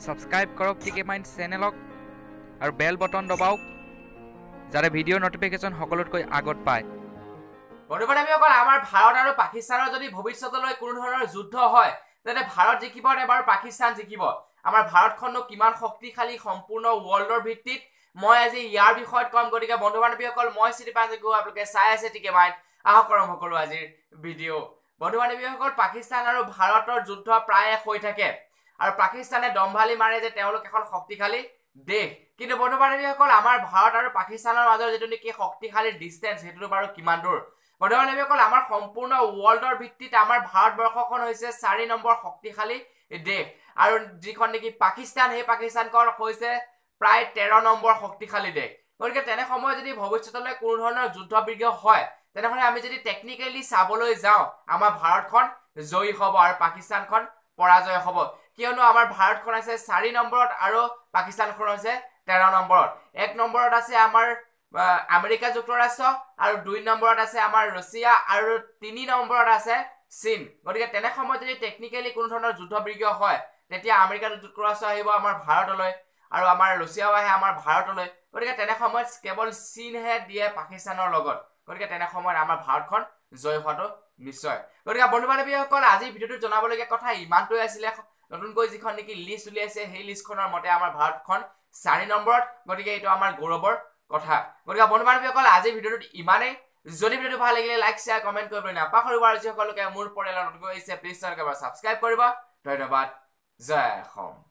Subscribe কৰক টিকে mind চেনেলক আৰু বেল বটন দবাওক যাতে ভিডিঅ' নটিফিকেশ্যন সকলোতকৈ আগত পায়। বন্ধু-বান্ধৱীসকল, আমাৰ ভাৰত আৰু পাকিস্তানৰ যদি ভৱিষ্যতলৈ কোনো ধৰণৰ যুদ্ধ হয় তেন্তে ভাৰত জিকিব নে বাৰু পাকিস্তান জিকিব? আমাৰ ভাৰতখননো কিমান শক্তিশালী সম্পূৰ্ণ ৱৰ্ল্ডৰ ভিত্তিত? মই আজি ইয়াৰ বিষয়ত কম। গতিকে বন্ধু-বান্ধৱীসকল, মই শ্ৰীপাঞ্জু, আপোনালোকে চাই আছে টিকে মাইণ্ড। আহক আৰম্ভ কৰোঁ আজিৰ ভিডিঅ'। বন্ধু-বান্ধৱীসকল, পাকিস্তান আৰু ভাৰতৰ যুদ্ধ প্ৰায়ে হৈ থাকে আৰু পাকিস্তানে দম্ভালি মাৰে যে তেওঁলোক এখন শক্তিশালী দেশ। কিন্তু বন্ধু-বান্ধৱীসকল, আমাৰ ভাৰত আৰু পাকিস্তানৰ মাজৰ যিটো নেকি শক্তিশালী ডিষ্টেঞ্চ, সেইটোতো বাৰু কিমান দূৰ? বন্ধু-বান্ধৱীসকল, আমাৰ সম্পূৰ্ণ ৱৰ্ল্ডৰ ভিত্তিত আমাৰ ভাৰতবৰ্ষখন হৈছে 4 নম্বৰ শক্তিশালী দেশ আৰু যিখন নেকি পাকিস্তান, সেই পাকিস্তানখন হৈছে প্ৰায় 13 নম্বৰ শক্তিশালী দেশ। গতিকে তেনে সময়ত যদি ভৱিষ্যতলৈ কোনো ধৰণৰ যুদ্ধ বিগ্ৰহ হয় তেনেহ'লে আমি যদি টেকনিকেলি চাবলৈ যাওঁ, আমাৰ ভাৰতখন জয়ী হ'ব আৰু পাকিস্তানখন পৰাজয় হ'ব, কিয়নো আমাৰ ভাৰতখন আছে 4 নম্বৰত আৰু পাকিস্তানখন হৈছে 13 নম্বৰত। 1 নম্বৰত আছে আমাৰ আমেৰিকা যুক্তৰাষ্ট্ৰ আৰু 2 নম্বৰত আছে আমাৰ ৰাছিয়া আৰু 3 নম্বৰত আছে চীন। গতিকে তেনে সময়ত যদি টেকনিকেলি কোনো ধৰণৰ যুদ্ধ বিগ্ৰহ হয় তেতিয়া আমেৰিকা যুক্তৰাষ্ট্ৰ আহিব আমাৰ ভাৰতলৈ আৰু আমাৰ ৰাছিয়াও আহে আমাৰ ভাৰতলৈ। গতিকে তেনে সময়ত কেৱল চীনহে দিয়ে পাকিস্তানৰ লগত। গতিকে তেনে সময়ত আমাৰ ভাৰতখন জয় হোৱাটো নিশ্চয়। গতিকে বন্ধু-বান্ধৱীসকল, আজিৰ ভিডিঅ'টোত জনাবলগীয়া কথা ইমানটোৱে আছিলে। নতুনকৈ যিখন নেকি লিষ্ট উলিয়াইছে সেই লিষ্টখনৰ মতে আমাৰ ভাৰতখন 4 নম্বৰত। গতিকে এইটো আমাৰ গৌৰৱৰ কথা। গতিকে বন্ধু-বান্ধৱীসকল, আজিৰ ভিডিঅ'টোত ইমানেই। যদি ভিডিঅ'টো ভাল লাগিলে লাইক, শ্বেয়াৰ, কমেণ্ট কৰিবলৈ নাপাহৰিব আৰু যিসকলোকে মোৰ পৰিয়ালৰ নতুনকৈ আহিছে প্লিজ চেনেলটো ছাবস্ক্ৰাইব কৰিব। ধন্যবাদ। জয় অসম।